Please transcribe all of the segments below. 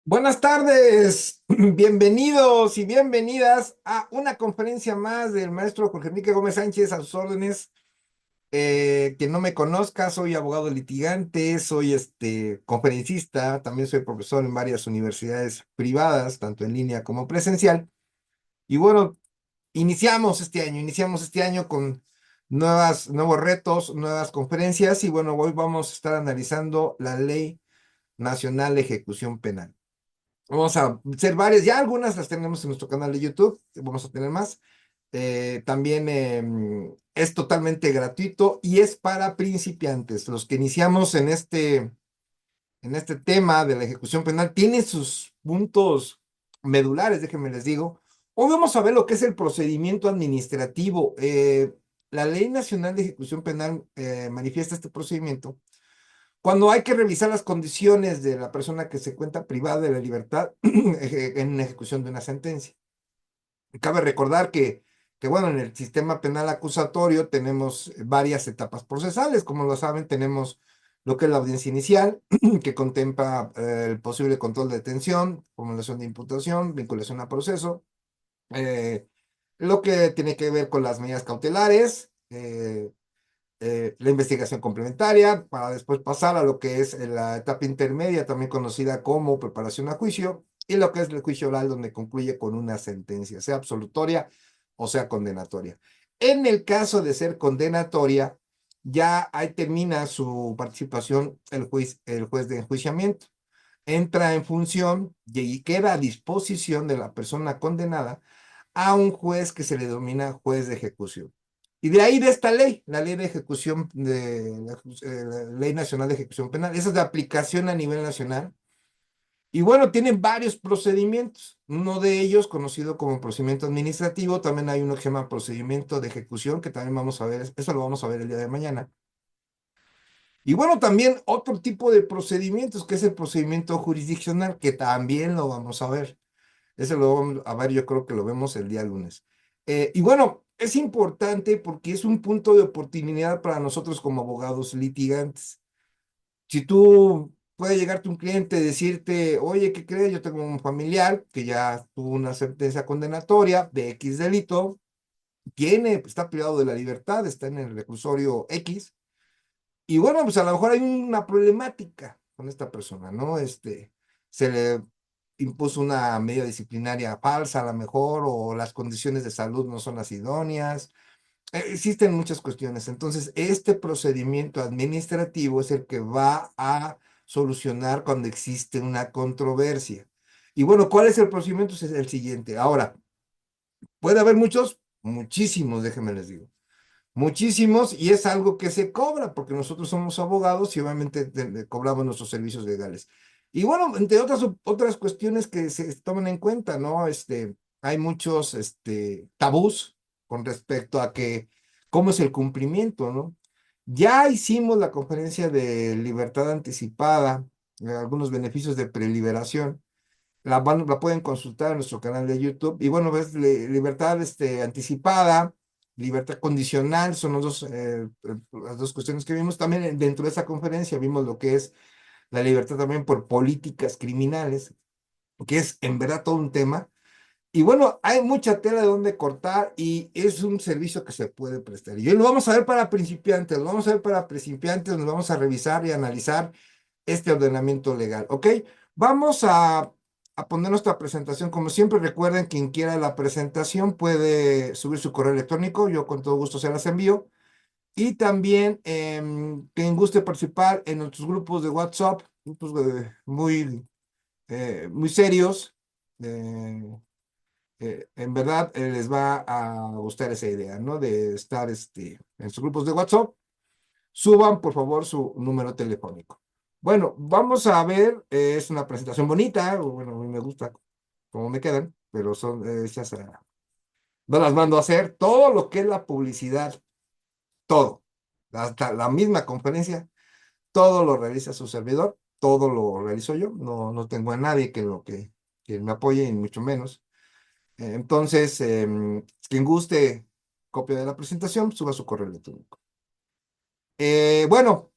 Buenas tardes, bienvenidos y bienvenidas a una conferencia más del maestro Jorge Enrique Gómez Sánchez a sus órdenes. Quien no me conozca, soy abogado litigante, soy conferencista, también soy profesor en varias universidades privadas, tanto en línea como presencial. Y bueno, iniciamos este año con nuevos retos, nuevas conferencias y bueno, hoy vamos a estar analizando la Ley Nacional de Ejecución Penal. Vamos a hacer varias, ya algunas las tenemos en nuestro canal de YouTube, vamos a tener más. También es totalmente gratuito y es para principiantes. Los que iniciamos en este tema de la ejecución penal tiene sus puntos medulares, déjenme les digo. Hoy vamos a ver lo que es el procedimiento administrativo. La Ley Nacional de Ejecución Penal manifiesta este procedimiento cuando hay que revisar las condiciones de la persona que se cuenta privada de la libertad en ejecución de una sentencia. Cabe recordar bueno, en el sistema penal acusatorio tenemos varias etapas procesales. Como lo saben, tenemos lo que es la audiencia inicial, que contempla el posible control de detención, formulación de imputación, vinculación a proceso, eh, lo que tiene que ver con las medidas cautelares, la investigación complementaria, para después pasar a lo que es la etapa intermedia, también conocida como preparación a juicio, y lo que es el juicio oral, donde concluye con una sentencia, sea absolutoria o sea condenatoria. En el caso de ser condenatoria, ya ahí termina su participación el juez de enjuiciamiento. Entra en función y queda a disposición de la persona condenada a un juez que se le denomina juez de ejecución. Y de ahí de esta ley, la ley de ejecución, la Ley Nacional de Ejecución Penal, esa es de aplicación a nivel nacional. Y bueno, tiene varios procedimientos. Uno de ellos, conocido como procedimiento administrativo, también hay uno que se llama procedimiento de ejecución, que también vamos a ver, eso lo vamos a ver el día de mañana. Y bueno, también otro tipo de procedimientos, que es el procedimiento jurisdiccional, que también lo vamos a ver. Ese lo vamos a ver, yo creo que lo vemos el día lunes. Y bueno, es importante porque es un punto de oportunidad para nosotros como abogados litigantes. Si tú puede llegarte un cliente y decirte, oye, ¿qué crees? Yo tengo un familiar que ya tuvo una sentencia condenatoria de X delito, está privado de la libertad, está en el reclusorio X, y bueno, pues a lo mejor hay una problemática con esta persona, ¿no? Se le impuso una medida disciplinaria falsa a lo mejor, o las condiciones de salud no son las idóneas. Existen muchas cuestiones. Entonces, este procedimiento administrativo es el que va a solucionar cuando existe una controversia. Y bueno, ¿cuál es el procedimiento? Es el siguiente. Ahora, puede haber muchos, muchísimos, déjenme les digo. Muchísimos, y es algo que se cobra, porque nosotros somos abogados y obviamente cobramos nuestros servicios legales. Y bueno, entre otras cuestiones que se toman en cuenta, ¿no? Hay muchos tabús con respecto a cómo es el cumplimiento, ¿no? Ya hicimos la conferencia de libertad anticipada, algunos beneficios de preliberación. La pueden consultar en nuestro canal de YouTube. Y bueno, ves, libertad anticipada, libertad condicional, son las dos cuestiones que vimos. También dentro de esa conferencia vimos lo que es la libertad también por políticas criminales, que es en verdad todo un tema. Y bueno, hay mucha tela de donde cortar y es un servicio que se puede prestar. Y hoy lo vamos a ver para principiantes, lo vamos a ver para principiantes, nos vamos a revisar y analizar este ordenamiento legal, ¿ok? Vamos a poner nuestra presentación. Como siempre, recuerden, quien quiera la presentación puede subir su correo electrónico, yo con todo gusto se las envío. Y también, quien guste participar en nuestros grupos de WhatsApp, grupos muy serios, eh, en verdad les va a gustar esa idea, ¿no? De estar en sus grupos de WhatsApp. Suban, por favor, su número telefónico. Bueno, vamos a ver, es una presentación bonita, bueno, a mí me gusta cómo me quedan, pero son hechas no las mando a hacer, todo lo que es la publicidad, todo, hasta la misma conferencia, todo lo realiza su servidor, todo lo realizo yo, no tengo a nadie que me apoye, y mucho menos. Entonces, quien guste copia de la presentación, suba su correo electrónico. Bueno.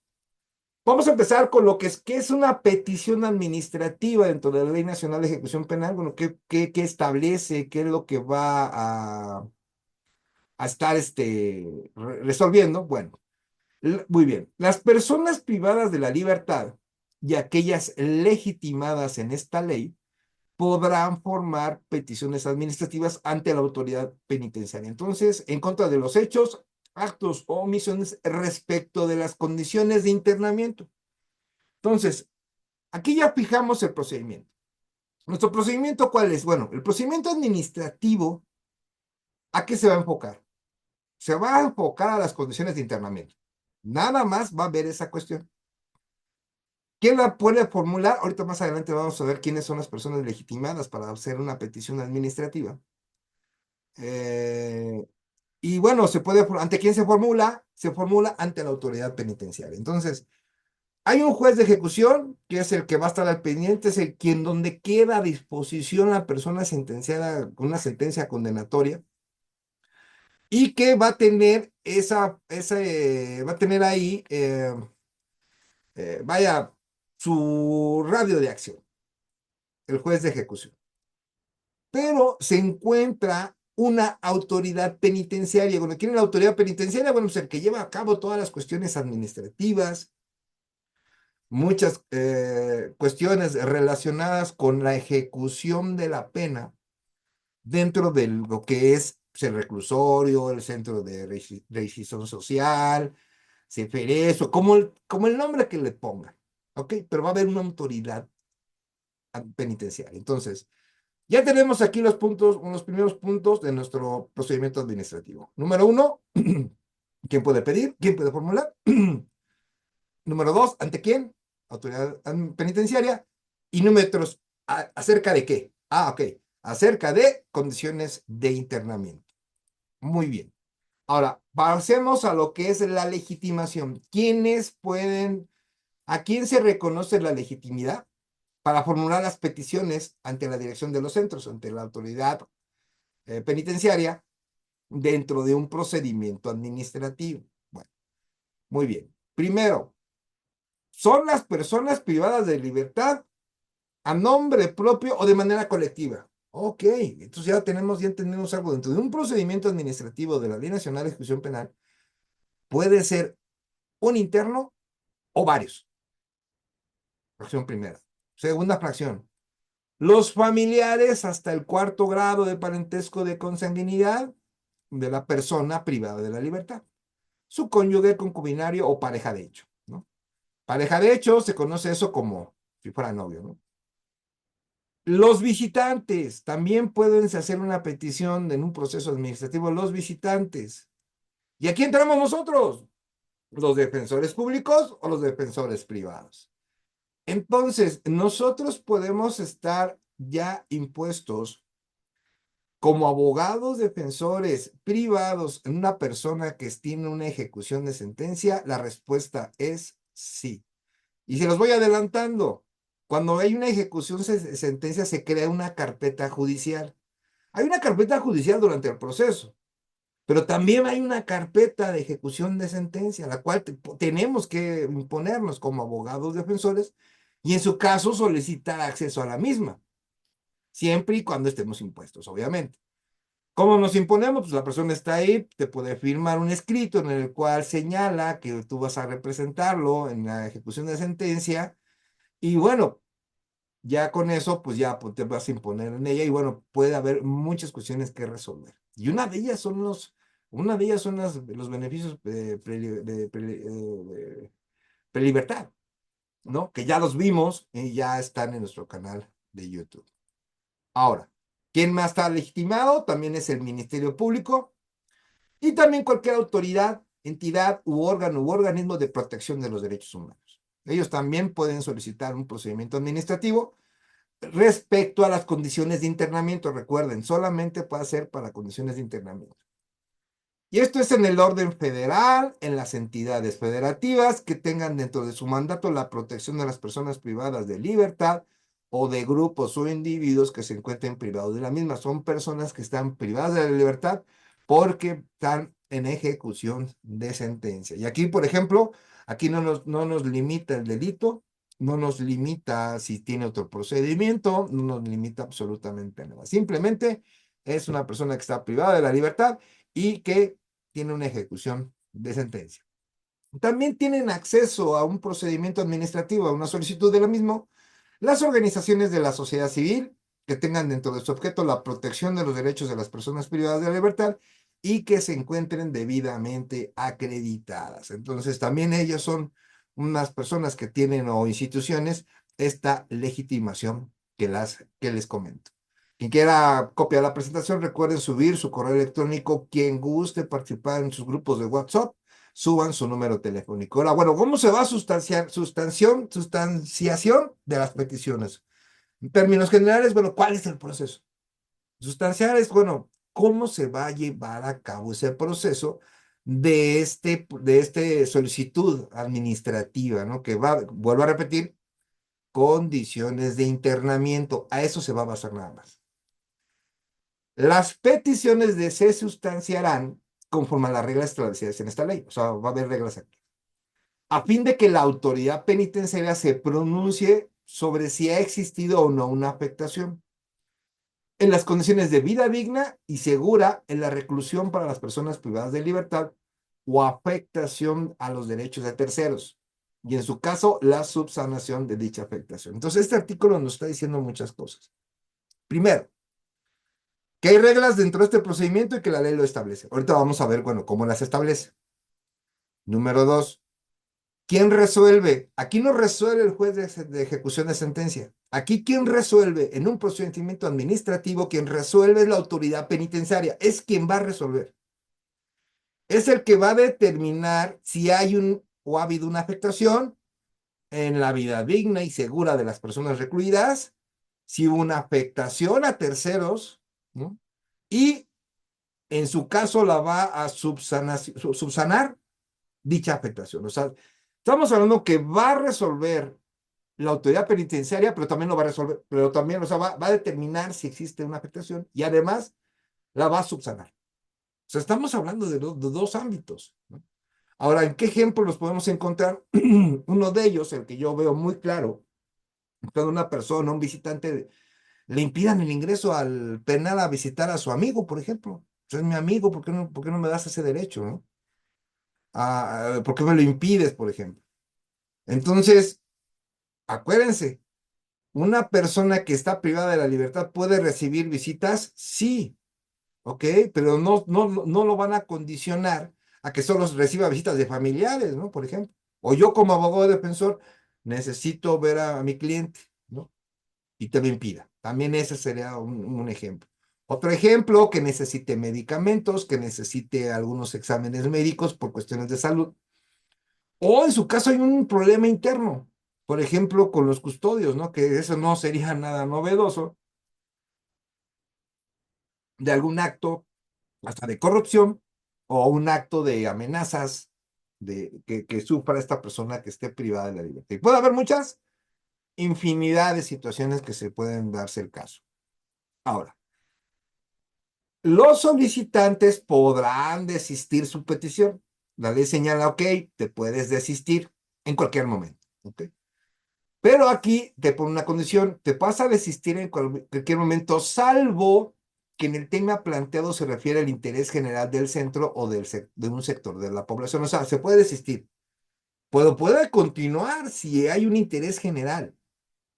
Vamos a empezar con lo que ¿qué es una petición administrativa dentro de la Ley Nacional de Ejecución Penal? Bueno, ¿qué establece? ¿Qué es lo que va a estar resolviendo? Bueno, muy bien. Las personas privadas de la libertad y aquellas legitimadas en esta ley podrán formar peticiones administrativas ante la autoridad penitenciaria. Entonces, en contra de los hechos, actos o omisiones respecto de las condiciones de internamiento. Entonces, aquí ya fijamos el procedimiento. ¿Nuestro procedimiento cuál es? Bueno, el procedimiento administrativo, ¿a qué se va a enfocar? Se va a enfocar a las condiciones de internamiento. Nada más va a ver esa cuestión. ¿Quién la puede formular? Ahorita más adelante vamos a ver quiénes son las personas legitimadas para hacer una petición administrativa. Y bueno, ¿ante quién se formula? Se formula ante la autoridad penitenciaria. Entonces, hay un juez de ejecución, que es el que va a estar al pendiente, es el quien donde queda a disposición la persona sentenciada con una sentencia condenatoria y que va a tener va a tener ahí, vaya, su radio de acción, el juez de ejecución. Pero se encuentra una autoridad penitenciaria. Bueno, ¿quién es la autoridad penitenciaria? Bueno, pues el que lleva a cabo todas las cuestiones administrativas, muchas cuestiones relacionadas con la ejecución de la pena dentro de lo que es pues, el reclusorio, el centro de reincidención social, Ceferezo, como el nombre que le pongan, ¿ok? Pero va a haber una autoridad penitenciaria. Entonces, ya tenemos aquí los primeros puntos de nuestro procedimiento administrativo. Número uno, ¿quién puede pedir? ¿Quién puede formular? Número dos, ¿ante quién? Autoridad penitenciaria. Y número tres, ¿acerca de qué? Ok. Acerca de condiciones de internamiento. Muy bien. Ahora, pasemos a lo que es la legitimación. ¿A quién se reconoce la legitimidad para formular las peticiones ante la dirección de los centros, ante la autoridad penitenciaria, dentro de un procedimiento administrativo? Bueno, muy bien. Primero, son las personas privadas de libertad a nombre propio o de manera colectiva. Ok, entonces ya entendemos algo. Dentro de un procedimiento administrativo de la Ley Nacional de Ejecución Penal, puede ser un interno o varios. Fracción primera. Segunda fracción. Los familiares hasta el cuarto grado de parentesco de consanguinidad de la persona privada de la libertad. Su cónyuge, concubinario o pareja de hecho, ¿no? Pareja de hecho, se conoce eso como si fuera novio, ¿no? Los visitantes también pueden hacer una petición en un proceso administrativo, los visitantes. ¿Y aquí entramos nosotros? ¿Los defensores públicos o los defensores privados? Entonces, nosotros podemos estar ya impuestos como abogados defensores privados en una persona que tiene una ejecución de sentencia. La respuesta es sí. Y se los voy adelantando. Cuando hay una ejecución de sentencia, se crea una carpeta judicial. Hay una carpeta judicial durante el proceso, pero también hay una carpeta de ejecución de sentencia, la cual tenemos que imponernos como abogados defensores y en su caso solicitar acceso a la misma, siempre y cuando estemos impuestos, obviamente. ¿Cómo nos imponemos? Pues la persona está ahí, te puede firmar un escrito en el cual señala que tú vas a representarlo en la ejecución de sentencia y bueno, ya con eso, pues ya te vas a imponer en ella y bueno, puede haber muchas cuestiones que resolver. Y una de ellas son los beneficios de prelibertad, ¿no? Que ya los vimos y ya están en nuestro canal de YouTube. Ahora, ¿quién más está legitimado? También es el Ministerio Público y también cualquier autoridad, entidad u órgano u organismo de protección de los derechos humanos. Ellos también pueden solicitar un procedimiento administrativo respecto a las condiciones de internamiento. Recuerden, solamente puede ser para condiciones de internamiento. Y esto es en el orden federal, en las entidades federativas que tengan dentro de su mandato la protección de las personas privadas de libertad o de grupos o individuos que se encuentren privados de la misma. Son personas que están privadas de la libertad porque están en ejecución de sentencia. Y aquí, por ejemplo, Aquí no nos limita el delito, no nos limita si tiene otro procedimiento, no nos limita absolutamente nada. Simplemente es una persona que está privada de la libertad y que tiene una ejecución de sentencia. También tienen acceso a un procedimiento administrativo, a una solicitud de lo mismo, las organizaciones de la sociedad civil que tengan dentro de su objeto la protección de los derechos de las personas privadas de la libertad y que se encuentren debidamente acreditadas. Entonces, también ellas son unas personas que tienen o instituciones esta legitimación que les comento. Quien quiera copia de la presentación, recuerden subir su correo electrónico. Quien guste participar en sus grupos de WhatsApp, suban su número telefónico. Ahora, bueno, ¿cómo se va a sustanciación de las peticiones? En términos generales, bueno, ¿cuál es el proceso? Sustanciar es, bueno, ¿cómo se va a llevar a cabo ese proceso de este solicitud administrativa, ¿no? Que va, vuelvo a repetir, condiciones de internamiento. A eso se va a basar nada más. Las peticiones se sustanciarán conforme a las reglas establecidas en esta ley. O sea, va a haber reglas aquí, a fin de que la autoridad penitenciaria se pronuncie sobre si ha existido o no una afectación en las condiciones de vida digna y segura en la reclusión para las personas privadas de libertad o afectación a los derechos de terceros, y en su caso, la subsanación de dicha afectación. Entonces, este artículo nos está diciendo muchas cosas. Primero, que hay reglas dentro de este procedimiento y que la ley lo establece. Ahorita vamos a ver, bueno, cómo las establece. Número dos, ¿quién resuelve? Aquí no resuelve el juez de ejecución de sentencia. Aquí quien resuelve en un procedimiento administrativo, quien resuelve es la autoridad penitenciaria. Es quien va a resolver. Es el que va a determinar si hay o ha habido una afectación en la vida digna y segura de las personas recluidas, si hubo una afectación a terceros, ¿no? Y en su caso la va a subsanar dicha afectación. O sea, estamos hablando que va a resolver la autoridad penitenciaria, pero también lo va a resolver, pero también, o sea, va a determinar si existe una afectación y además la va a subsanar. O sea, estamos hablando de dos ámbitos, ¿no? Ahora, ¿en qué ejemplo los podemos encontrar? Uno de ellos, el que yo veo muy claro, cuando una persona, un visitante, le impidan el ingreso al penal a visitar a su amigo, por ejemplo. O sea, es mi amigo, por qué no me das ese derecho, ¿no? ¿Por qué me lo impides, por ejemplo? Entonces, acuérdense, ¿una persona que está privada de la libertad puede recibir visitas? Sí, ¿ok? Pero no lo van a condicionar a que solo reciba visitas de familiares, ¿no? Por ejemplo. O yo como abogado defensor necesito ver a mi cliente, ¿no? Y te lo impida. También ese sería un ejemplo. Otro ejemplo, que necesite medicamentos, que necesite algunos exámenes médicos por cuestiones de salud. O en su caso hay un problema interno, por ejemplo, con los custodios, ¿no? Que eso no sería nada novedoso, de algún acto hasta de corrupción o un acto de amenazas que sufra esta persona que esté privada de la libertad. Y puede haber muchas, infinidad de situaciones que se pueden darse el caso. Ahora, los solicitantes podrán desistir su petición. La ley señala, ok, te puedes desistir en cualquier momento, ¿ok? Pero aquí te pone una condición, te pasa a desistir en cualquier momento, salvo que en el tema planteado se refiere al interés general del centro o de un sector de la población. O sea, se puede desistir. Puede continuar si hay un interés general,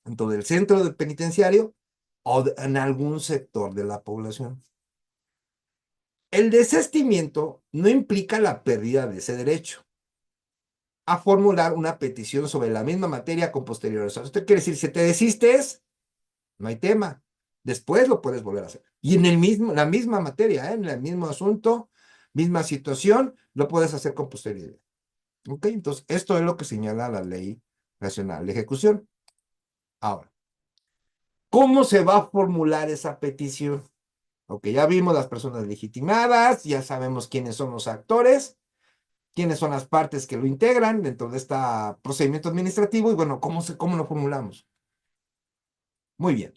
tanto del centro del penitenciario o en algún sector de la población. El desistimiento no implica la pérdida de ese derecho a formular una petición sobre la misma materia con posterioridad. O sea, esto quiere decir, si te desistes, no hay tema. Después lo puedes volver a hacer. Y en la misma materia, en el mismo asunto, misma situación, lo puedes hacer con posterioridad. ¿Ok? Entonces, esto es lo que señala la Ley Nacional de Ejecución. Ahora, ¿cómo se va a formular esa petición? Ok, ya vimos las personas legitimadas, ya sabemos quiénes son los actores, quiénes son las partes que lo integran dentro de este procedimiento administrativo y bueno, ¿cómo lo formulamos? Muy bien.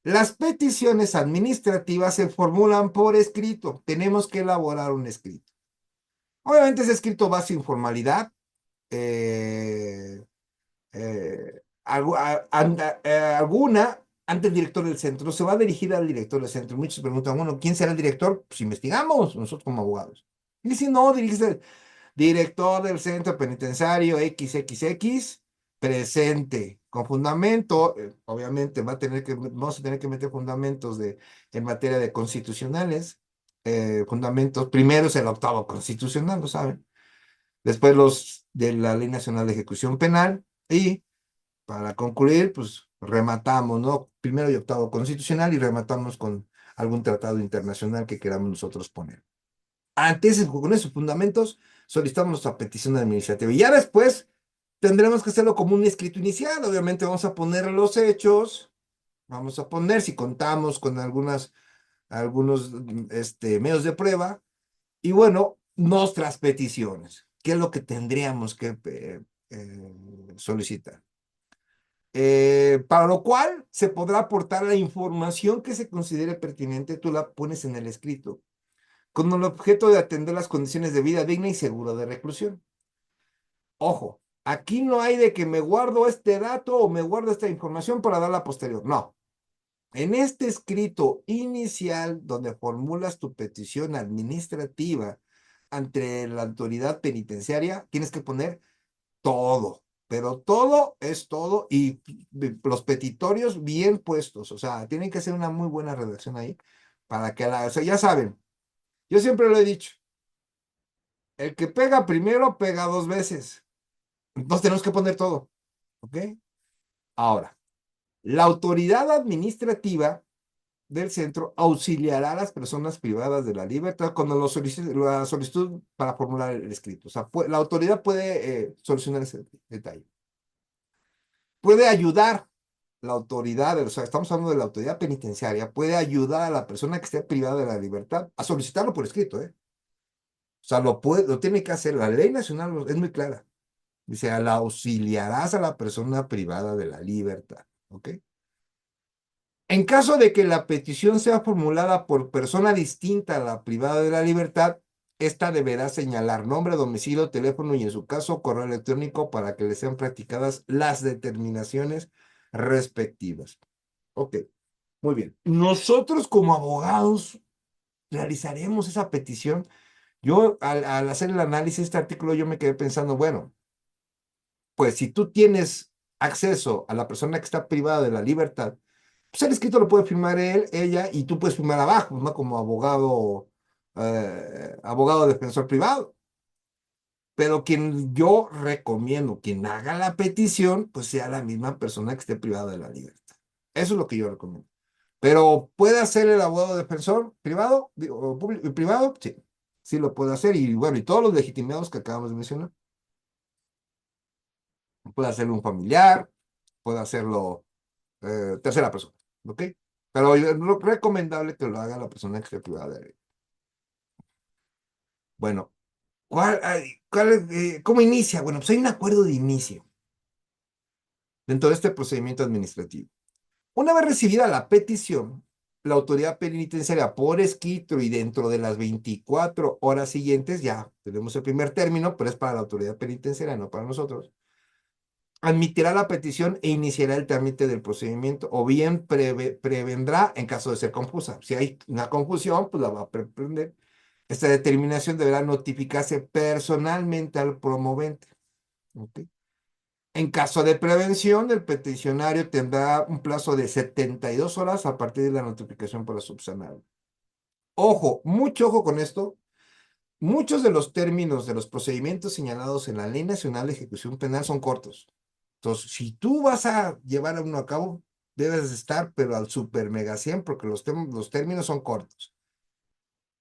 Las peticiones administrativas se formulan por escrito. Tenemos que elaborar un escrito. Obviamente ese escrito va sin formalidad. alguna ante el director del centro. Se va a dirigir al director del centro. Muchos se preguntan, bueno, ¿quién será el director? Pues investigamos nosotros como abogados. Y si no, dirígese al director del centro penitenciario XXX, presente, con fundamento. Obviamente vamos a tener que meter fundamentos en materia de constitucionales. Fundamentos, primero es el octavo constitucional, ¿lo saben? Después los de la Ley Nacional de Ejecución Penal y para concluir, pues rematamos, ¿no? Primero y octavo constitucional y rematamos con algún tratado internacional que queramos nosotros poner. Con esos fundamentos, solicitamos nuestra petición administrativa. Y ya después tendremos que hacerlo como un escrito inicial. Obviamente vamos a poner los hechos, vamos a poner si contamos con algunos medios de prueba, y bueno, nuestras peticiones. ¿Qué es lo que tendríamos que solicitar? Para lo cual se podrá aportar la información que se considere pertinente, tú la pones en el escrito, con el objeto de atender las condiciones de vida digna y segura de reclusión. Ojo, aquí no hay de que me guardo este dato o me guardo esta información para darla posterior. No. En este escrito inicial, donde formulas tu petición administrativa ante la autoridad penitenciaria, tienes que poner todo, pero todo es todo y los petitorios bien puestos, o sea, tienen que hacer una muy buena redacción ahí para que o sea, ya saben, yo siempre lo he dicho, el que pega primero pega dos veces, entonces tenemos que poner todo, ¿ok? Ahora, la autoridad administrativa del centro auxiliará a las personas privadas de la libertad cuando la solicitud para formular el escrito, o sea, la autoridad puede solucionar ese detalle. Puede ayudar la autoridad, o sea, estamos hablando de la autoridad penitenciaria, puede ayudar a la persona que esté privada de la libertad a solicitarlo por escrito, ¿eh? O sea, lo tiene que hacer. La ley nacional es muy clara. Dice, la auxiliarás a la persona privada de la libertad, ¿ok? En caso de que la petición sea formulada por persona distinta a la privada de la libertad, esta deberá señalar nombre, domicilio, teléfono y en su caso correo electrónico para que le sean practicadas las determinaciones respectivas. Ok, muy bien. Nosotros como abogados realizaremos esa petición. Yo al hacer el análisis de este artículo, yo me quedé pensando, bueno, pues si tú tienes acceso a la persona que está privada de la libertad, pues el escrito lo puede firmar él, ella, y tú puedes firmar abajo, ¿no? Como abogado defensor privado. Pero quien yo recomiendo, quien haga la petición, pues sea la misma persona que esté privada de la libertad. Eso es lo que yo recomiendo. Pero ¿puede hacer el abogado defensor privado o privado? Sí, sí lo puede hacer. Y bueno, y todos los legitimados que acabamos de mencionar. Puede hacerlo un familiar, puede hacerlo tercera persona, ¿ok? Pero es recomendable que lo haga la persona que esté privada de él. Bueno, ¿cómo inicia? Bueno, pues hay un acuerdo de inicio dentro de este procedimiento administrativo. Una vez recibida la petición, la autoridad penitenciaria por escrito y dentro de las 24 horas siguientes, ya tenemos el primer término, pero es para la autoridad penitenciaria, no para nosotros, admitirá la petición e iniciará el trámite del procedimiento, o bien prevendrá en caso de ser confusa. Si hay una confusión, pues la va a prevender. Esta determinación deberá notificarse personalmente al promovente. ¿Okay? En caso de prevención, el peticionario tendrá un plazo de 72 horas a partir de la notificación para subsanar. Ojo, mucho ojo con esto. Muchos de los términos de los procedimientos señalados en la Ley Nacional de Ejecución Penal son cortos. Entonces, si tú vas a llevar uno a cabo, debes estar, pero al super mega 100, porque los términos son cortos.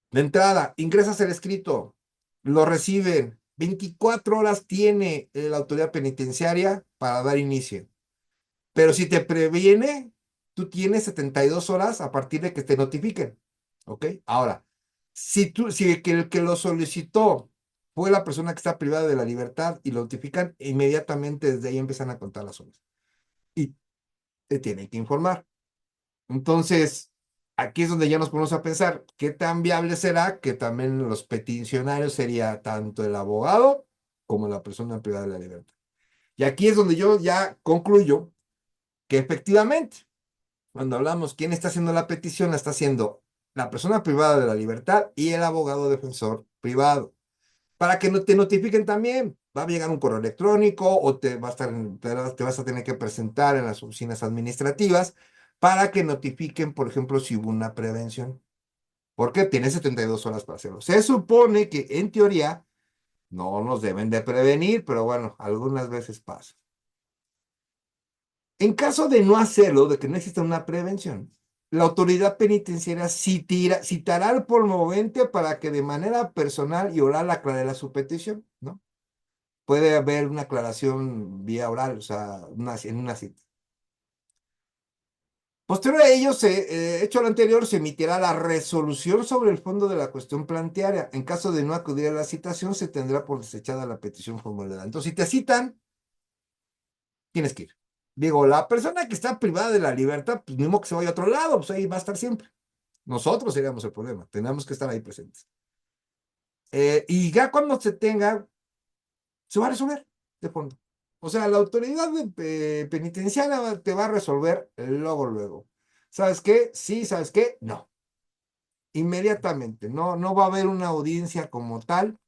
De entrada, ingresas el escrito, lo reciben, 24 horas tiene la autoridad penitenciaria para dar inicio. Pero si te previene, tú tienes 72 horas a partir de que te notifiquen. ¿Ok? Ahora, si el que lo solicitó fue la persona que está privada de la libertad y lo notifican, inmediatamente desde ahí empiezan a contar las horas. Y te tienen que informar. Entonces, aquí es donde ya nos ponemos a pensar qué tan viable será que también los peticionarios sería tanto el abogado como la persona privada de la libertad. Y aquí es donde yo ya concluyo que efectivamente, cuando hablamos quién está haciendo la petición, la está haciendo la persona privada de la libertad y el abogado defensor privado. Para que no te notifiquen también, va a llegar un correo electrónico o te vas a tener que presentar en las oficinas administrativas para que notifiquen, por ejemplo, si hubo una prevención. Porque tienes 72 horas para hacerlo. Se supone que en teoría no nos deben de prevenir, pero bueno, algunas veces pasa. En caso de no hacerlo, de que no exista una prevención, la autoridad penitenciaria citará al promovente para que de manera personal y oral aclare su petición, ¿no? Puede haber una aclaración vía oral, o sea, en una cita. Posterior a ello, hecho lo anterior, se emitirá la resolución sobre el fondo de la cuestión planteada. En caso de no acudir a la citación, se tendrá por desechada la petición formulada. Entonces, si te citan, tienes que ir. Digo, la persona que está privada de la libertad, pues mismo que se vaya a otro lado, pues ahí va a estar siempre. Nosotros seríamos el problema, tenemos que estar ahí presentes. Y ya cuando se tenga, se va a resolver de fondo. O sea, la autoridad penitenciaria te va a resolver luego, luego. ¿Sabes qué? Sí, ¿sabes qué? No. Inmediatamente. No, no va a haber una audiencia como tal.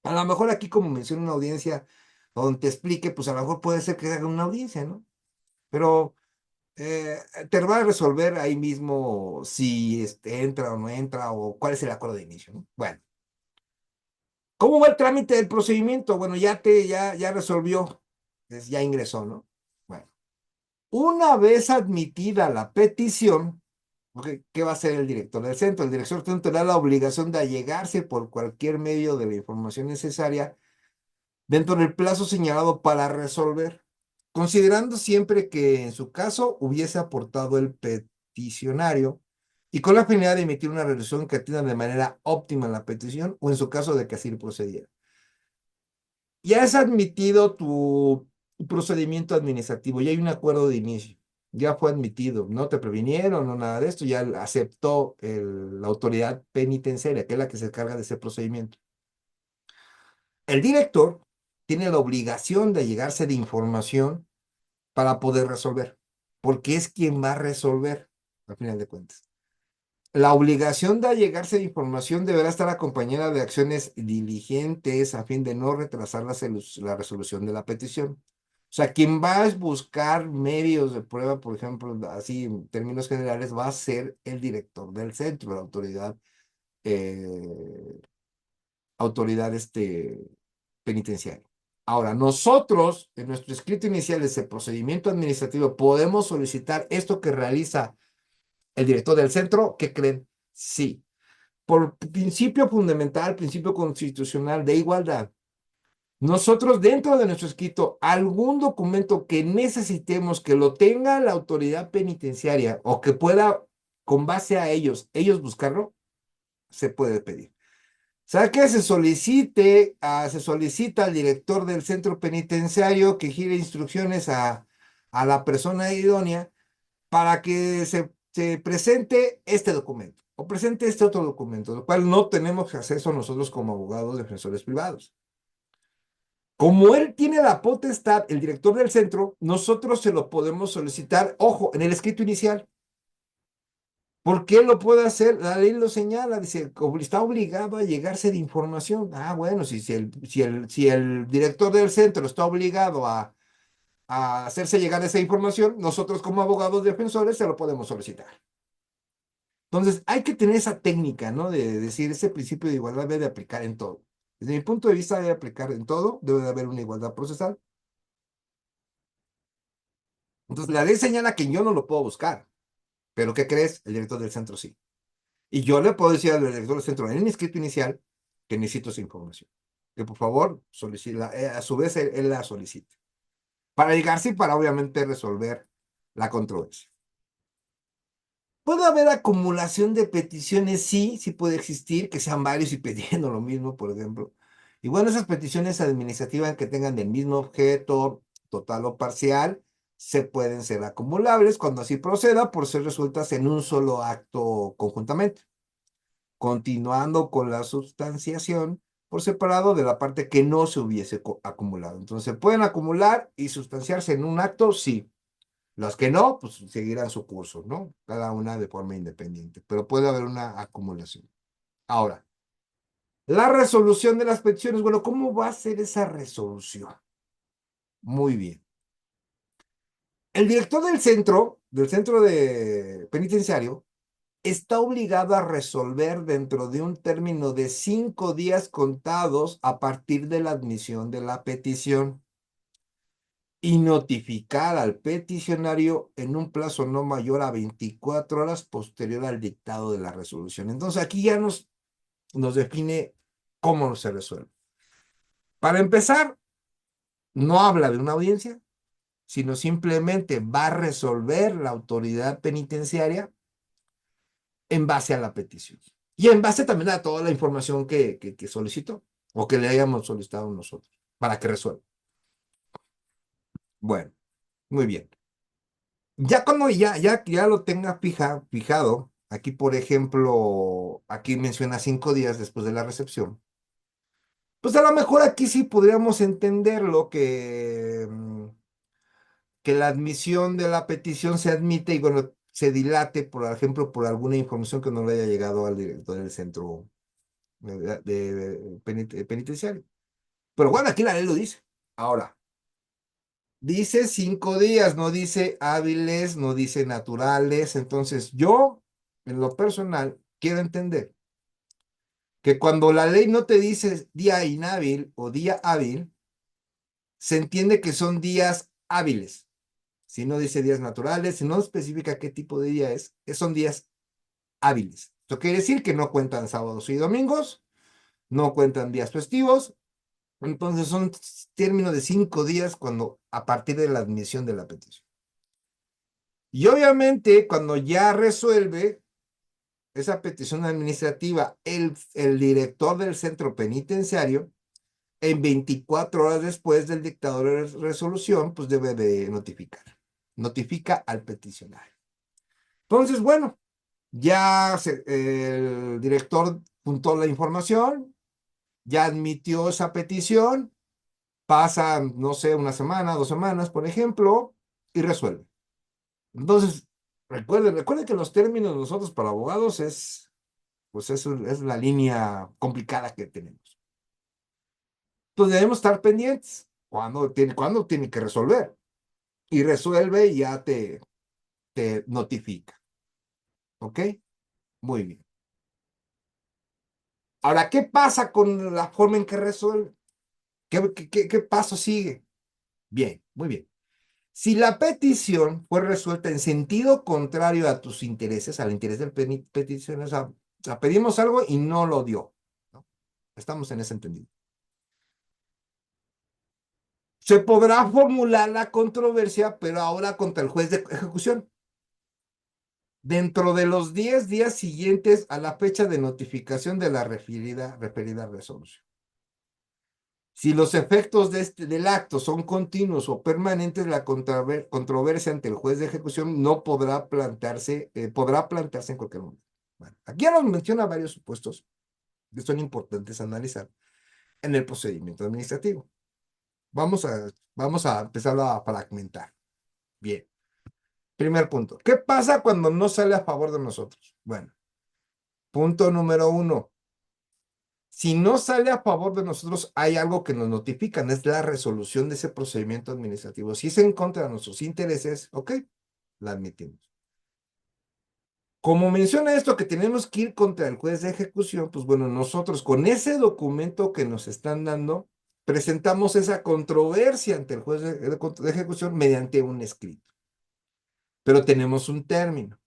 A lo mejor aquí, como menciono, una audiencia donde te explique, pues a lo mejor puede ser que haga una audiencia, ¿no? Pero te va a resolver ahí mismo si entra o no entra o cuál es el acuerdo de inicio, ¿no? Bueno, ¿cómo va el trámite del procedimiento? Bueno, ya resolvió, ya ingresó, ¿no? Bueno, una vez admitida la petición, okay, ¿qué va a hacer el director del centro? El director del centro tendrá la obligación de allegarse por cualquier medio de la información necesaria dentro del plazo señalado para resolver, considerando siempre que en su caso hubiese aportado el peticionario y con la finalidad de emitir una resolución que atienda de manera óptima la petición o en su caso de que así procediera. Ya has admitido tu procedimiento administrativo, ya hay un acuerdo de inicio, ya fue admitido, no te previnieron, no nada de esto, ya aceptó la autoridad penitenciaria, que es la que se encarga de ese procedimiento. El director tiene la obligación de llegarse de información para poder resolver, porque es quien va a resolver, al final de cuentas. La obligación de allegarse de información deberá estar acompañada de acciones diligentes a fin de no retrasar la resolución de la petición. O sea, quien va a buscar medios de prueba, por ejemplo, así en términos generales, va a ser el director del centro, la eh, autoridad penitenciaria. Ahora, nosotros, en nuestro escrito inicial de ese procedimiento administrativo, podemos solicitar esto que realiza el director del centro. ¿Qué creen? Sí. Por principio fundamental, principio constitucional de igualdad, nosotros dentro de nuestro escrito, algún documento que necesitemos que lo tenga la autoridad penitenciaria o que pueda, con base a ellos buscarlo, se puede pedir. ¿Sabe qué? Se solicita al director del centro penitenciario que gire instrucciones a la persona idónea para que se presente este documento o presente este otro documento, lo cual no tenemos acceso nosotros como abogados defensores privados. Como él tiene la potestad, el director del centro, nosotros se lo podemos solicitar, ojo, en el escrito inicial. ¿Por qué lo puede hacer? La ley lo señala, dice, está obligado a llegarse de información. Ah, bueno, si el director del centro está obligado a hacerse llegar esa información, nosotros como abogados defensores se lo podemos solicitar. Entonces, hay que tener esa técnica, ¿no? De decir, ese principio de igualdad debe de aplicar en todo. Desde mi punto de vista, debe aplicar en todo, debe de haber una igualdad procesal. Entonces, la ley señala que yo no lo puedo buscar, pero ¿qué crees? El director del centro sí. Y yo le puedo decir al director del centro en mi escrito inicial que necesito esa información. Que por favor, a su vez él la solicite. Para llegarse y para obviamente resolver la controversia. ¿Puede haber acumulación de peticiones? Sí, sí puede existir, que sean varios y pidiendo lo mismo, por ejemplo. Y bueno, esas peticiones administrativas que tengan el mismo objeto, total o parcial, se pueden ser acumulables cuando así proceda por ser resueltas en un solo acto conjuntamente. Continuando con la sustanciación, por separado de la parte que no se hubiese acumulado. Entonces, ¿pueden acumular y sustanciarse en un acto? Sí. Las que no, pues seguirán su curso, ¿no? Cada una de forma independiente, pero puede haber una acumulación. Ahora, la resolución de las peticiones. Bueno, ¿cómo va a ser esa resolución? Muy bien. El director del centro de penitenciario, está obligado a resolver dentro de un término de 5 días contados a partir de la admisión de la petición y notificar al peticionario en un plazo no mayor a 24 horas posterior al dictado de la resolución. Entonces aquí ya nos define cómo se resuelve. Para empezar, no habla de una audiencia, sino simplemente va a resolver la autoridad penitenciaria en base a la petición. Y en base también a toda la información que solicitó o que le hayamos solicitado nosotros para que resuelva. Bueno, muy bien. Ya cuando ya lo tenga fijado, aquí por ejemplo, aquí menciona 5 días después de la recepción, pues a lo mejor aquí sí podríamos entenderlo que la admisión de la petición se admite y bueno, se dilate, por ejemplo, por alguna información que no le haya llegado al director del centro penitenciario. Pero bueno, aquí la ley lo dice. Ahora, dice 5 días, no dice hábiles, no dice naturales. Entonces, yo, en lo personal, quiero entender que cuando la ley no te dice día inhábil o día hábil, se entiende que son días hábiles. Si no dice días naturales, si no especifica qué tipo de día es, son días hábiles. Esto quiere decir que no cuentan sábados y domingos, no cuentan días festivos. Entonces son términos de 5 días a partir de la admisión de la petición. Y obviamente cuando ya resuelve esa petición administrativa el director del centro penitenciario, en 24 horas después del dictador de resolución, pues debe de notificar. Notifica al peticionario. Entonces, bueno, el director juntó la información, ya admitió esa petición, pasa, no sé, una semana, 2 semanas, por ejemplo, y resuelve. Entonces, recuerden que los términos nosotros para abogados pues es la línea complicada que tenemos. Entonces debemos estar pendientes cuando tiene que resolver. Y resuelve y ya te notifica. ¿Ok? Muy bien. Ahora, ¿qué pasa con la forma en que resuelve? ¿Qué paso sigue? Bien, muy bien. Si la petición fue resuelta en sentido contrario a tus intereses, al interés del peticionario, o sea, pedimos algo y no lo dio, ¿no? Estamos en ese entendido. Se podrá formular la controversia, pero ahora contra el juez de ejecución, dentro de los 10 días siguientes a la fecha de notificación de la referida resolución. Si los efectos del acto son continuos o permanentes, la controversia ante el juez de ejecución no podrá plantearse en cualquier momento. Bueno, aquí ya nos menciona varios supuestos que son importantes analizar en el procedimiento administrativo. Vamos a empezar a fragmentar. Bien. Primer punto. ¿Qué pasa cuando no sale a favor de nosotros? Bueno, punto número 1. Si no sale a favor de nosotros, hay algo que nos notifican, es la resolución de ese procedimiento administrativo. Si es en contra de nuestros intereses, ok, la admitimos. Como menciona esto que tenemos que ir contra el juez de ejecución, pues bueno, nosotros con ese documento que nos están dando, presentamos esa controversia ante el juez de ejecución mediante un escrito. Pero tenemos un término.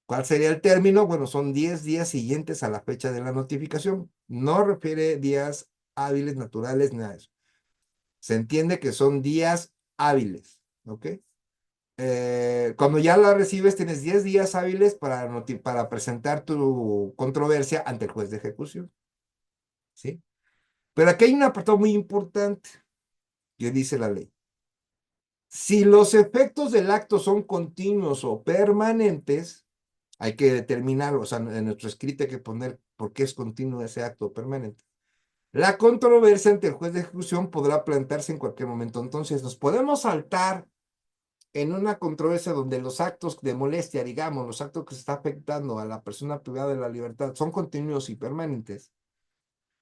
¿Cuál sería el término? Bueno, son 10 días siguientes a la fecha de la notificación. No refiere días hábiles, naturales, nada de eso. Se entiende que son días hábiles, ¿ok? Cuando ya la recibes, tienes 10 días hábiles para presentar tu controversia ante el juez de ejecución, ¿sí? Pero aquí hay un apartado muy importante que dice la ley. Si los efectos del acto son continuos o permanentes, hay que determinarlo, o sea, en nuestro escrito hay que poner por qué es continuo ese acto permanente. La controversia ante el juez de ejecución podrá plantearse en cualquier momento. Entonces, nos podemos saltar en una controversia donde los actos de molestia, digamos, los actos que se está afectando a la persona privada de la libertad son continuos y permanentes.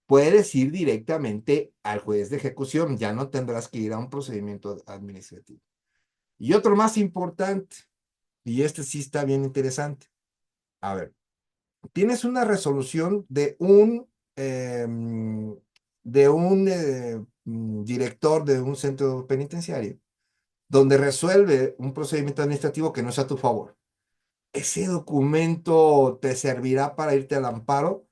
Puedes ir directamente al juez de ejecución, ya no tendrás que ir a un procedimiento administrativo. Y otro más importante, y este sí está bien interesante. A ver, tienes una resolución de un director de un centro penitenciario, donde resuelve un procedimiento administrativo que no es a tu favor. ¿Ese documento te servirá para irte al amparo?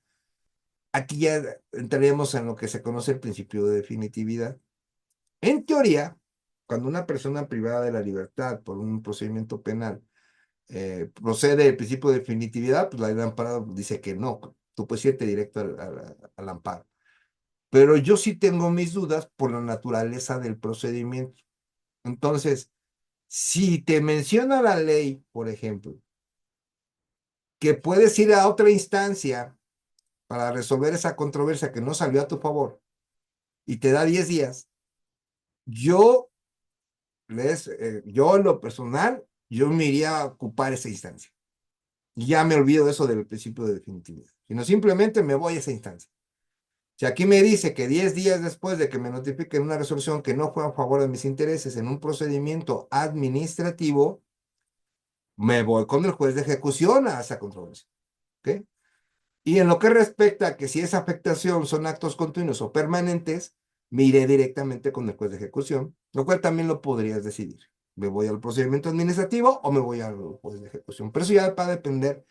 Aquí ya entraríamos en lo que se conoce el principio de definitividad. En teoría, cuando una persona privada de la libertad por un procedimiento penal procede el principio de definitividad, pues la ley de amparo dice que no, tú puedes irte directo al amparo. Pero yo sí tengo mis dudas por la naturaleza del procedimiento. Entonces, si te menciona la ley, por ejemplo, que puedes ir a otra instancia para resolver esa controversia que no salió a tu favor y te da 10 días, yo, yo en lo personal, yo me iría a ocupar esa instancia. Y ya me olvido de eso del principio de definitividad, sino simplemente me voy a esa instancia. Si aquí me dice que 10 días después de que me notifiquen una resolución que no fue a favor de mis intereses en un procedimiento administrativo, me voy con el juez de ejecución a esa controversia. ¿Ok? Y en lo que respecta a que si esa afectación son actos continuos o permanentes, me iré directamente con el juez de ejecución, lo cual también lo podrías decidir. ¿Me voy al procedimiento administrativo o me voy al juez de ejecución? Pero eso ya va a depender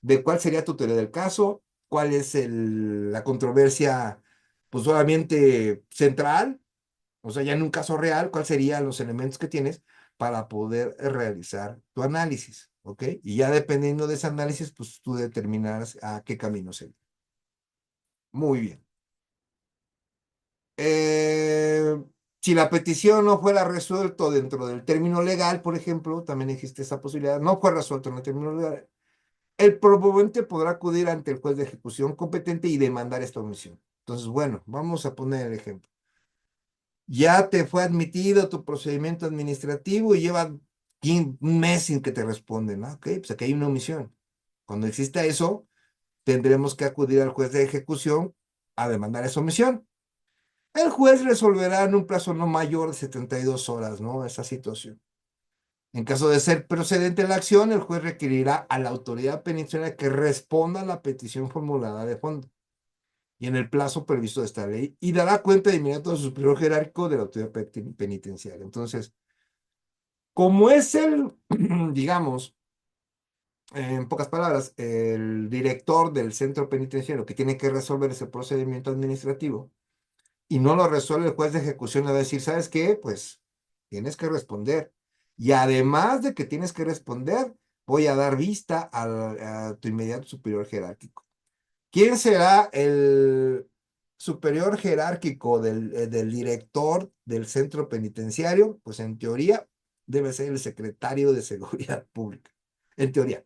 de cuál sería tu teoría del caso, cuál es la controversia, pues solamente central, o sea, ya en un caso real, cuáles serían los elementos que tienes para poder realizar tu análisis, ¿ok? Y ya dependiendo de ese análisis, pues tú determinarás a qué camino seguir. Muy bien. Eh, si la petición no fuera resuelto dentro del término legal, por ejemplo, también existe esa posibilidad, no fue resuelto en el término legal, el proponente podrá acudir ante el juez de ejecución competente y demandar esta omisión. Entonces, bueno, vamos a poner el ejemplo. Ya te fue admitido tu procedimiento administrativo y lleva un mes sin que te responden, ¿no? Ok, pues aquí hay una omisión. Cuando exista eso, tendremos que acudir al juez de ejecución a demandar esa omisión. El juez resolverá en un plazo no mayor de 72 horas, ¿no? Esa situación. En caso de ser procedente la acción, el juez requerirá a la autoridad penitenciaria que responda a la petición formulada de fondo y en el plazo previsto de esta ley y dará cuenta de inmediato a su superior jerárquico de la autoridad penitenciaria. Entonces, como es el, digamos, en pocas palabras, el director del centro penitenciario que tiene que resolver ese procedimiento administrativo y no lo resuelve el juez de ejecución, le va a decir, ¿sabes qué? Pues tienes que responder. Y además de que tienes que responder, voy a dar vista a tu inmediato superior jerárquico. ¿Quién será el superior jerárquico del director del centro penitenciario? Pues en teoría debe ser el secretario de Seguridad Pública. En teoría.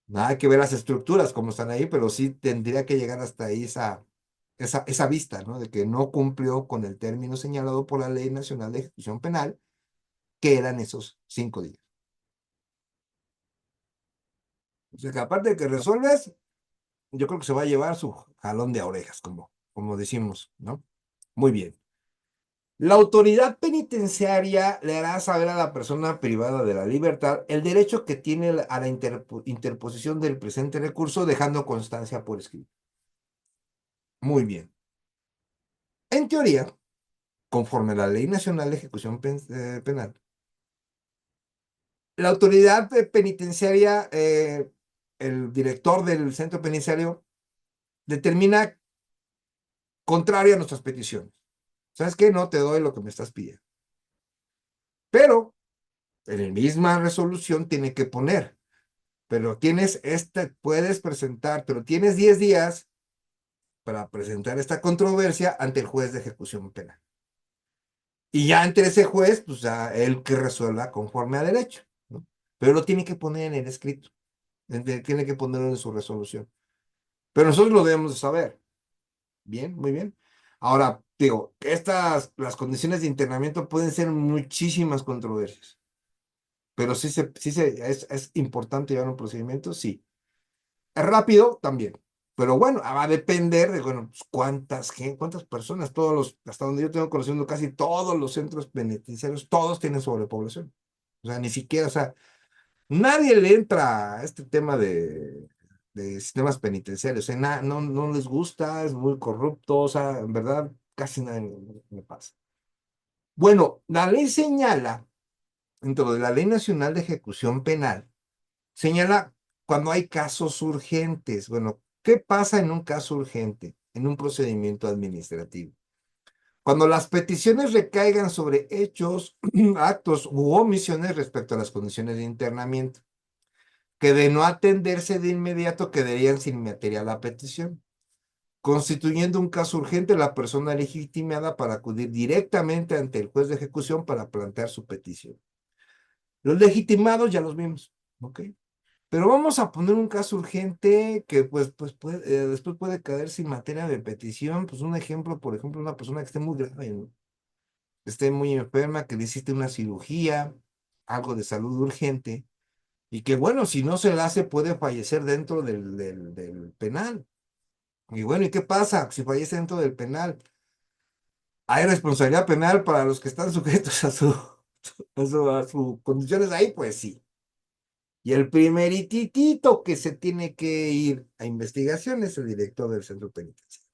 Nada que ver las estructuras como están ahí, pero sí tendría que llegar hasta ahí esa vista, ¿no? De que no cumplió con el término señalado por la Ley Nacional de Ejecución Penal, que eran esos 5 días. O sea que aparte de que resuelves, yo creo que se va a llevar su jalón de orejas, como decimos, ¿no? Muy bien. La autoridad penitenciaria le hará saber a la persona privada de la libertad el derecho que tiene a la interposición del presente recurso, dejando constancia por escrito. Muy bien. En teoría, conforme a la Ley Nacional de Ejecución Penal, la autoridad penitenciaria, el director del centro penitenciario, determina contrario a nuestras peticiones. ¿Sabes qué? No te doy lo que me estás pidiendo. Pero en la misma resolución tiene que poner, pero puedes presentar, pero tienes 10 días para presentar esta controversia ante el juez de ejecución penal. Y ya entre ese juez, pues ya él que resuelva conforme a derecho, ¿no? Pero lo tiene que poner en el escrito, tiene que ponerlo en su resolución. Pero nosotros lo debemos de saber. Bien, muy bien. Ahora, digo, las condiciones de internamiento pueden ser muchísimas controversias, pero es importante llevar un procedimiento, sí. Es rápido también, pero bueno, va a depender de, bueno, pues, cuántas personas, hasta donde yo tengo conociendo, casi todos los centros penitenciarios, todos tienen sobrepoblación. O sea, ni siquiera, o sea, nadie le entra a este tema de sistemas penitenciarios. No les gusta, es muy corrupto, o sea, en verdad, casi nada me pasa. Bueno, la ley señala, dentro de la Ley Nacional de Ejecución Penal, señala cuando hay casos urgentes. Bueno, ¿qué pasa en un caso urgente, en un procedimiento administrativo? Cuando las peticiones recaigan sobre hechos, actos u omisiones respecto a las condiciones de internamiento, que de no atenderse de inmediato quedarían sin material la petición, constituyendo un caso urgente la persona legitimada para acudir directamente ante el juez de ejecución para plantear su petición. Los legitimados ya los vimos, ¿ok? Pero vamos a poner un caso urgente que después puede caer sin materia de petición. Pues un ejemplo, por ejemplo, una persona que esté muy grave, ¿no? Que esté muy enferma, que necesite una cirugía, algo de salud urgente, y que bueno, si no se la hace puede fallecer dentro del penal. Y bueno, ¿y qué pasa si fallece dentro del penal? ¿Hay responsabilidad penal para los que están sujetos a sus condiciones ahí? Pues sí. Y el primeritito que se tiene que ir a investigación es el director del centro penitenciario.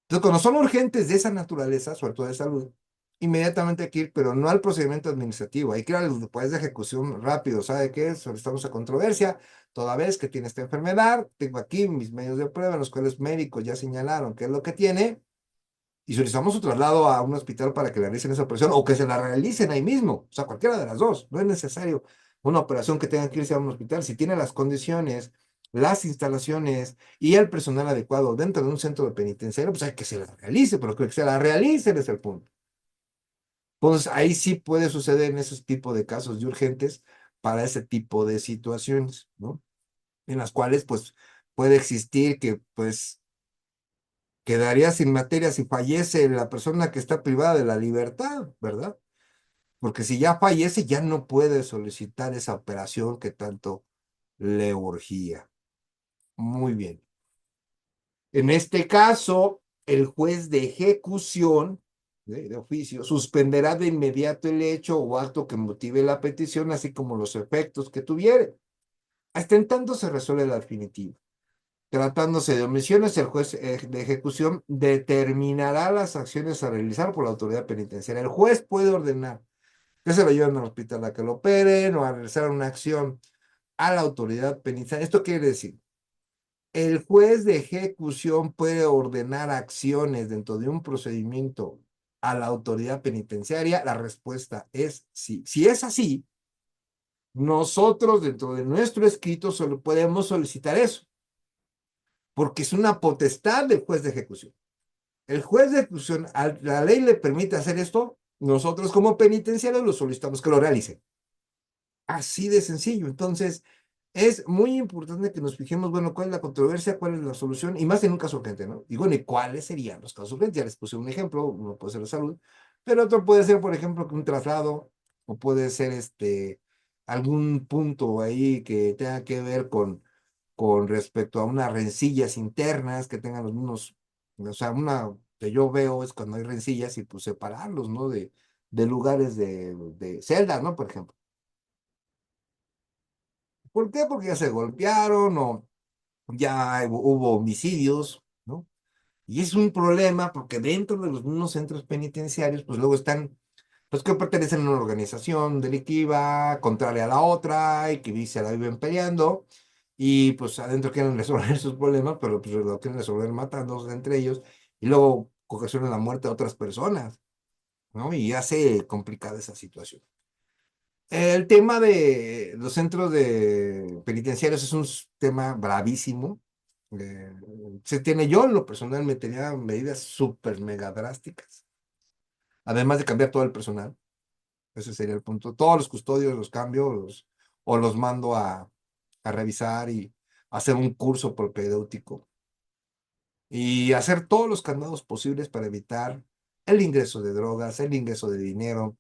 Entonces, cuando son urgentes de esa naturaleza, sobre todo de salud, inmediatamente hay que ir, pero no al procedimiento administrativo. Hay que ir al poder de ejecución rápido. ¿Sabe qué? Solicitamos a controversia. Toda vez que tiene esta enfermedad, tengo aquí mis medios de prueba, en los cuales médicos ya señalaron qué es lo que tiene, y solicitamos su traslado a un hospital para que le realicen esa operación o que se la realicen ahí mismo. O sea, cualquiera de las dos. No es necesario una operación que tenga que irse a un hospital. Si tiene las condiciones, las instalaciones y el personal adecuado dentro de un centro de penitenciario, pues hay que se la realice, pero que se la realicen es el punto. Entonces, ahí sí puede suceder en esos tipos de casos de urgentes para ese tipo de situaciones, ¿no? En las cuales, pues, puede existir que, pues, quedaría sin materia si fallece la persona que está privada de la libertad, ¿verdad? Porque si ya fallece, ya no puede solicitar esa operación que tanto le urgía. Muy bien. En este caso, el juez de ejecución de oficio suspenderá de inmediato el hecho o acto que motive la petición, así como los efectos que tuviere. Hasta en tanto se resuelve la definitiva. Tratándose de omisiones, el juez de ejecución determinará las acciones a realizar por la autoridad penitenciaria. El juez puede ordenar que se lo lleven al hospital a que lo operen o a realizar una acción a la autoridad penitenciaria. Esto quiere decir, el juez de ejecución puede ordenar acciones dentro de un procedimiento a la autoridad penitenciaria. La respuesta es sí. Si es así, nosotros dentro de nuestro escrito solo podemos solicitar eso, porque es una potestad del juez de ejecución. El juez de ejecución, la ley le permite hacer esto, nosotros como penitenciarios lo solicitamos que lo realice. Así de sencillo. Entonces, es muy importante que nos fijemos, bueno, cuál es la controversia, cuál es la solución, y más en un caso urgente, ¿no? Y bueno, ¿y cuáles serían los casos urgentes? Ya les puse un ejemplo, uno puede ser la salud, pero otro puede ser, por ejemplo, que un traslado, o puede ser algún punto ahí que tenga que ver con respecto a unas rencillas internas que tengan los mismos, o sea, una que yo veo es cuando hay rencillas y pues separarlos, ¿no? De lugares de celdas, ¿no? Por ejemplo. ¿Por qué? Porque ya se golpearon o ya hubo homicidios, ¿no? Y es un problema porque dentro de los mismos centros penitenciarios, pues luego están los que pertenecen a una organización delictiva, contraria a la otra, y que se la viven peleando, y pues adentro quieren resolver sus problemas, pero pues lo quieren resolver matándose entre ellos, y luego ocasionan la muerte de otras personas, ¿no? Y hace complicada esa situación. El tema de los centros de penitenciarios es un tema bravísimo. Eh, yo en lo personal metería medidas súper mega drásticas, además de cambiar todo el personal. Ese sería el punto. Todos los custodios los cambio o los mando a revisar y hacer un curso propedéutico. y hacer todos los candados posibles para evitar el ingreso de drogas, el ingreso de dinero,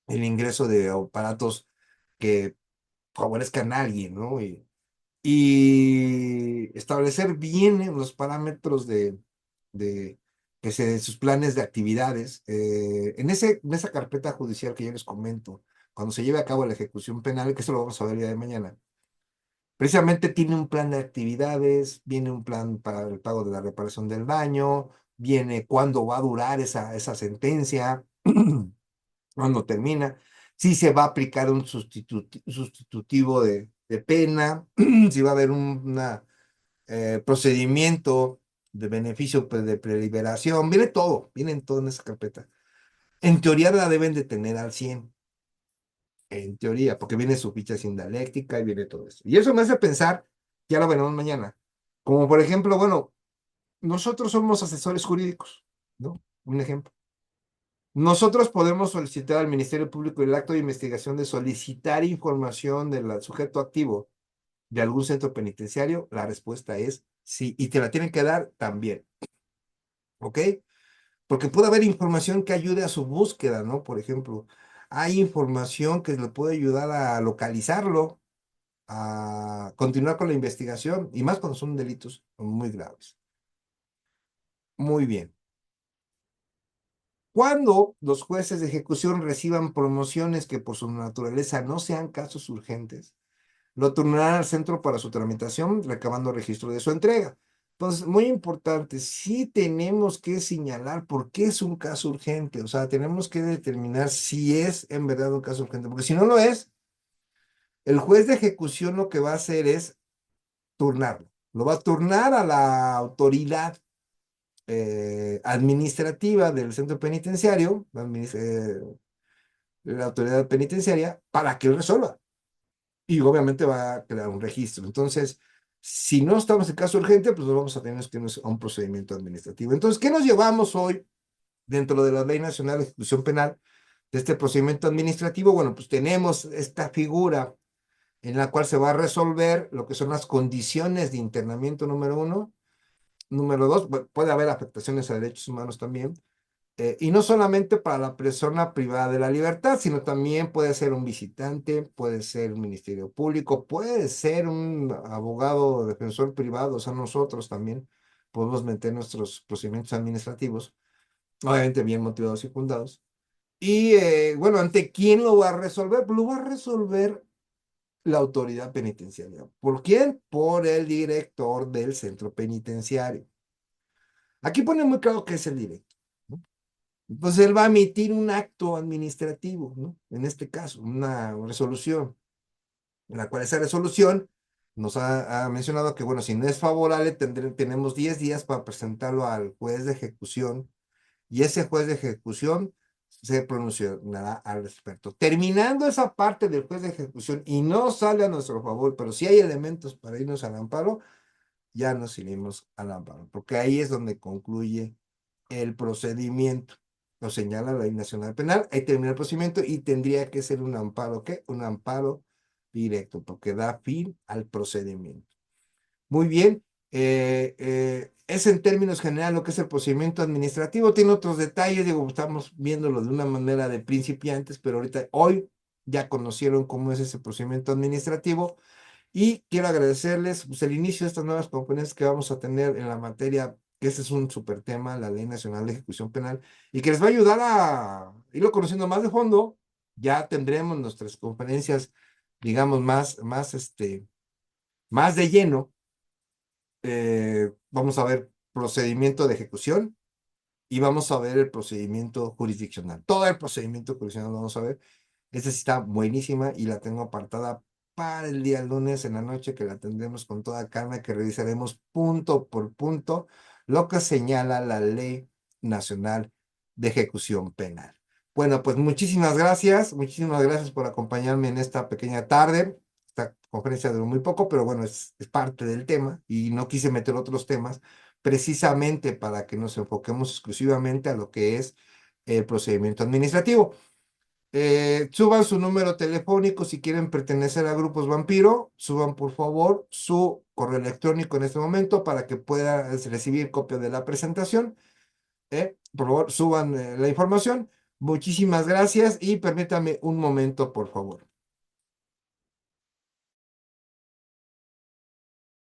el ingreso de aparatos que favorezcan a alguien, ¿no? Y establecer bien los parámetros de sus planes de actividades. En esa carpeta judicial que yo les comento, cuando se lleve a cabo la ejecución penal, que eso lo vamos a ver el día de mañana, precisamente tiene un plan de actividades, viene un plan para el pago de la reparación del daño, viene cuándo va a durar esa sentencia, cuándo termina, si se va a aplicar un sustitutivo de pena, si va a haber procedimiento de beneficio de preliberación, viene todo en esa carpeta. En teoría la deben de tener al 100, en teoría, porque viene su ficha sindaléctica y viene todo eso. Y eso me hace pensar, ya lo veremos mañana, como por ejemplo, bueno, nosotros somos asesores jurídicos, ¿no? Un ejemplo. Nosotros podemos solicitar al Ministerio Público el acto de investigación de solicitar información del sujeto activo de algún centro penitenciario. La respuesta es sí, y te la tienen que dar también, ¿ok? Porque puede haber información que ayude a su búsqueda, ¿no? Por ejemplo, hay información que le puede ayudar a localizarlo, a continuar con la investigación, y más cuando son delitos muy graves. Muy bien. Cuando los jueces de ejecución reciban promociones que por su naturaleza no sean casos urgentes, lo turnarán al centro para su tramitación, recabando registro de su entrega. Entonces, muy importante, sí tenemos que señalar por qué es un caso urgente, o sea, tenemos que determinar si es en verdad un caso urgente, porque si no lo es, el juez de ejecución lo que va a hacer es turnarlo, lo va a turnar a la autoridad administrativa del centro penitenciario, la autoridad penitenciaria, para que él resuelva. Y obviamente va a crear un registro. Entonces, si no estamos en caso urgente, pues nos vamos a tener que irnos a un procedimiento administrativo. Entonces, ¿qué nos llevamos hoy dentro de la Ley Nacional de Ejecución Penal de este procedimiento administrativo? Bueno, pues tenemos esta figura en la cual se va a resolver lo que son las condiciones de internamiento número uno. Número dos, bueno, puede haber afectaciones a derechos humanos también. Y no solamente para la persona privada de la libertad, sino también puede ser un visitante, puede ser un ministerio público, puede ser un abogado defensor privado, o sea, nosotros también podemos meter nuestros procedimientos administrativos, obviamente bien motivados y fundados. Y bueno, ¿ante quién lo va a resolver? Pues lo va a resolver la autoridad penitenciaria. ¿Por quién? Por el director del centro penitenciario. Aquí pone muy claro que es el director, ¿no? Entonces él va a emitir un acto administrativo, ¿no? En este caso, una resolución, en la cual esa resolución nos ha mencionado que, bueno, si no es favorable, tenemos 10 días para presentarlo al juez de ejecución y ese juez de ejecución se pronunciará al respecto. Terminando esa parte del juez de ejecución y no sale a nuestro favor, pero si hay elementos para irnos al amparo, ya nos iremos al amparo, porque ahí es donde concluye el procedimiento. Lo señala la Ley Nacional Penal, ahí termina el procedimiento y tendría que ser un amparo, ¿qué? Un amparo directo, porque da fin al procedimiento. Muy bien, es en términos generales lo que es el procedimiento administrativo, tiene otros detalles, digo, estamos viéndolo de una manera de principiantes, pero ahorita, hoy ya conocieron cómo es ese procedimiento administrativo. Y quiero agradecerles pues, el inicio de estas nuevas componentes que vamos a tener en la materia, que ese es un súper tema, la Ley Nacional de Ejecución Penal, y que les va a ayudar a irlo conociendo más de fondo. Ya tendremos nuestras conferencias, digamos, más de lleno. Vamos a ver procedimiento de ejecución y vamos a ver el procedimiento jurisdiccional. Todo el procedimiento jurisdiccional lo vamos a ver. Esta sí está buenísima y la tengo apartada para el día lunes en la noche, que la tendremos con toda calma, que revisaremos punto por punto lo que señala la Ley Nacional de Ejecución Penal. Bueno, pues muchísimas gracias por acompañarme en esta pequeña tarde. Esta conferencia duró muy poco, pero bueno, es parte del tema y no quise meter otros temas precisamente para que nos enfoquemos exclusivamente a lo que es el procedimiento administrativo. Suban su número telefónico si quieren pertenecer a grupos vampiro. Suban por favor su correo electrónico en este momento para que puedan recibir copia de la presentación. Por favor, suban la información. Muchísimas gracias y permítame un momento, por favor.